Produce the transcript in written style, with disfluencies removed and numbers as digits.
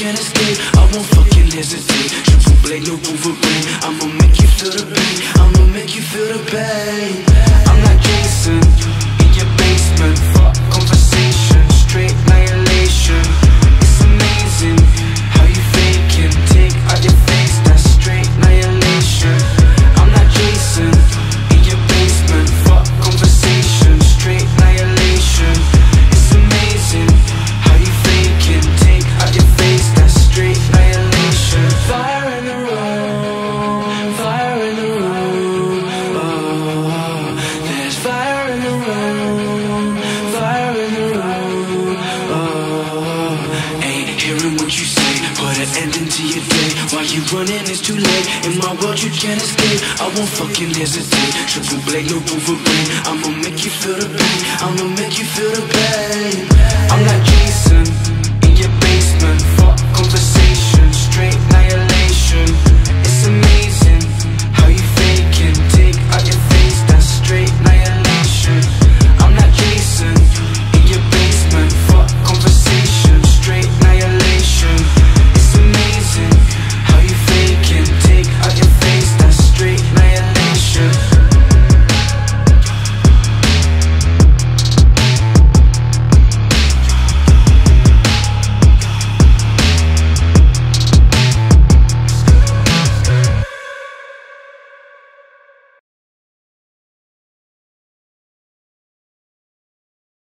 can't escape. I won't fucking hesitate. Triple blade, no Wolverine. I'ma make you feel the pain. I'ma make you feel the pain. I'm like Jason in your basement. Fuck conversation, straight annihilation. It's amazing how you faking. Take out your face, that's straight annihilation. I'm like Jason in your basement. Fuck conversation, straight annihilation. It's amazing how you faking. Take out your face, that's straight annihilation. Fire in the room, fire in the room. Oh, there's fire in the room, fire in the room. Oh, ain't hearing what you say. Put an end into your day. While you running, it's too late. In my world, you can't escape. I won't fucking hesitate. Triple blade, no Wolverine. I'ma make you feel the pain. I'ma make you feel the pain. I'm like Jason in your basement. Fuck